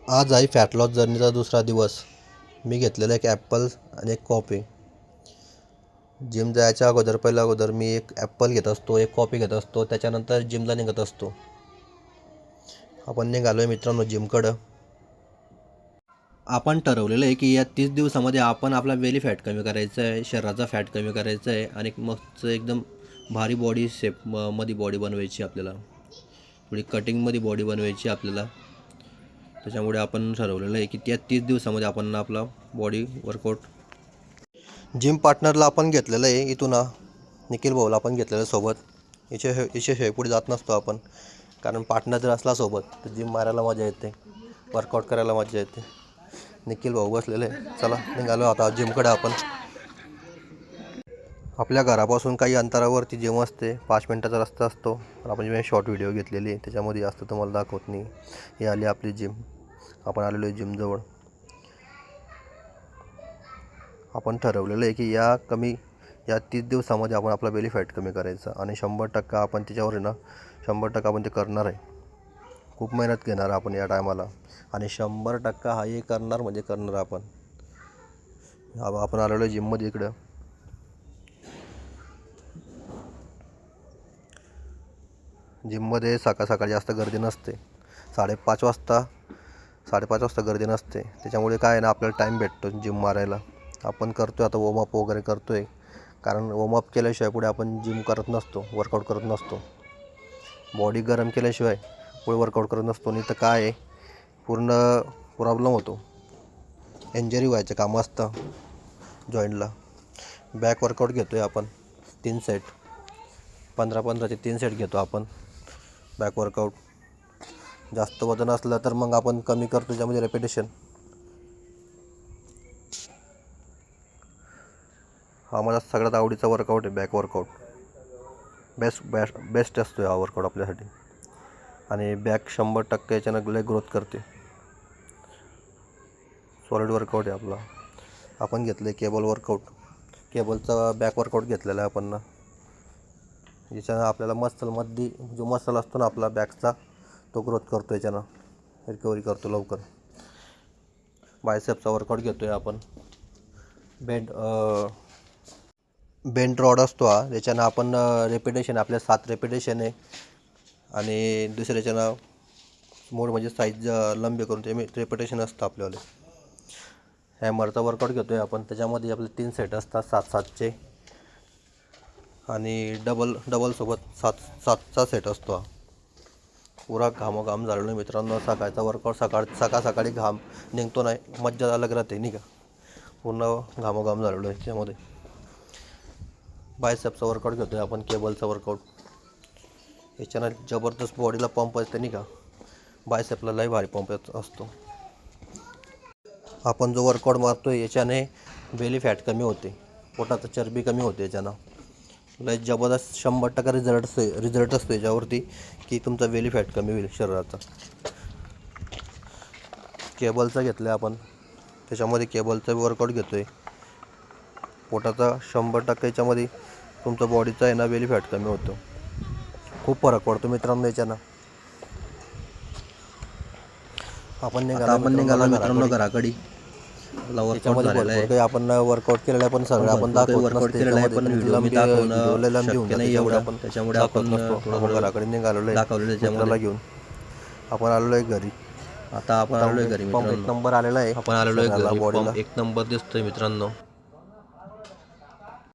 आज आहे fat loss जर्नीचा दुसरा दिवस. मी घेतलेला एक ॲपल आणि एक कॉफी. जिम जायच्या अगोदर मी एक ॲपल घेत असतो, एक कॉफी घेत असतो, त्याच्यानंतर जिमला निघत असतो. आपण निघालो आहे मित्रांनो जिमकडं. आपण ठरवलेलं आहे की या 30 दिवसामध्ये आपण आपला बेली फॅट कमी करायचं आहे, शरीराचा फॅट कमी करायचा आहे आणि मग एकदम भारी बॉडी शेप मध्ये बॉडी बनवायची आपल्याला. थोडी कटिंगमध्ये बॉडी बनवायची आपल्याला. त्याच्यामुळे आपण ठरवलेलं आहे की त्या 30 दिवसामध्ये आपण आपला बॉडी वर्कआउट. जिम पार्टनरला आपण घेतलेलं आहे इथून निखिल भाऊला आपण घेतलेलं सोबत. याच्याशिवाय पुढे जात नसतो आपण, कारण पार्टनर जर असला सोबत तर जिम मारायला मजा येते, वर्कआउट करायला मजा येते. निखिल भाऊ बसलेले. चला निघालो आता जिमकडे आपण. आपल्या घरापासून काही अंतरावरती जिम असते, 5 मिनटाचा रस्ता असतो. पण आपण जी शॉर्ट व्हिडिओ घेतलेली आहे त्याच्यामध्ये जास्त तुम्हाला दाखवत नाही. ही आली आपली जिम. आपण आलेलो आहे जिमजवळ. आपण ठरवलेलं आहे की या 30 दिवसामध्ये आपण आपला बेली फॅट कमी करायचा आणि 100% आपण त्याच्यावर 100% आपण ते करणार आहे. खूप मेहनत घेणार आपण या टायमाला आणि 100% हा हे करणार म्हणजे करणार आपण. आपण आलेलो आहे जिममध्ये इकडं. जिममध्ये सकाळी जास्त गर्दी नसते. 5:30 वाजता गर्दी नसते. त्याच्यामुळे काय आहे ना, आपल्याला टाईम भेटतो जिम मारायला. आपण करतो आहे आता वॉर्मअप वगैरे करतो आहे, कारण वॉर्मअप केल्याशिवाय पुढे आपण जिम करत नसतो, वर्कआउट करत नसतो. बॉडी गरम केल्याशिवाय पुढे वर्कआउट करत नसतो. नाही तर काय आहे, पूर्ण प्रॉब्लेम होतो, इंजरी व्हायचं काम असतं जॉईंटला. बॅक वर्कआउट घेतो आहे आपण 3 सेट, 15-15चे 3 सेट घेतो आपण बॅक वर्कआउट. जास्त वजन असलं तर मग आपण कमी करतो त्याच्यामध्ये रेपिटेशन. हा माझा सगळ्यात आवडीचा वर्कआउट आहे बॅक वर्कआउट. बेस्ट असतो हा वर्कआउट आपल्यासाठी. आणि बॅक 100% याच्यानं लय ग्रोथ करते. सॉलिड वर्कआउट आहे आपला. आपण घेतलं आहे केबल वर्कआउट. केबलचा बॅक वर्कआउट घेतलेला आहे आपण. याच्यानं आपल्याला मसलमध्ये जो मसल असतो ना आपला बॅकचा, तो ग्रोथ करतो, याच्यानं रिकव्हरी करतो लवकर. बायसेपचा वर्कआउट घेतो आहे आपण. बेंट रॉड असतो हा, त्याच्यानं आपण रेपिटेशन आपल्या 7 रेपिटेशन आहे आणि दुसऱ्याच्यानं मोड म्हणजे साईज लंबी करून ते रेपिटेशन असतं आपल्याला. हॅमरचा वर्कआउट घेतो आहे आपण. त्याच्यामध्ये आपले 3 सेट असतात 7-7चे आणि डबलसोबत 7-7चा सेट असतो हा. पुरा घामोघाम झालेलो आहे मित्रांनो. सकाळचा वर्कआउट सकाळी घाम निघतो नाही, मज्जा अलग राहते नाही का. पूर्ण घामोघाम झालेलो आहे त्यामध्ये. बायसेपचा वर्कआउट घेतो आहे आपण, केबलचा वर्कआउट. याच्यानं जबरदस्त बॉडीला पंप असते नाही का. बायसेपला लय भारी पंप असतो. आपण जो वर्कआउट मारतो आहे याच्याने बेली फॅट कमी होते, पोटाचं चरबी कमी होते. याच्यानं लय जबरदस्त 100% रिझल्ट असतो याच्यावरती की तुमचा बेली फॅट कमी होईल शरीराचा. केबलचा घेतला आहे आपण. त्याच्यामध्ये केबलचा वर्कआउट घेतो आहे. पोटाचा 100% याच्यामध्ये तुमचा बॉडीचा आहे ना बेली फॅट कमी होतो. खूप फरक पडतो मित्रांनो याच्यानं. आपण निघालो मित्रांनो घराकडे. याच्यामध्ये भरपूर काही आपण वर्कआउट केलेलं आहे, पण सगळं आपण दाखवत नसते याच्यामध्ये. पण व्हिडिओला लांब घेऊन जाते आपण, त्याच्यामुळे दाखवत नसतो. आपण घराकडे निघालेलो आहे मित्राला घेऊन. आपण आलेलो आहे घरी. आता आपण आलेलो आहे घरी मित्रांनो. 1 नंबर आलेला आहे. आपण आलेलो आहे घरी. 1 नंबर दिसतोय मित्रांनो.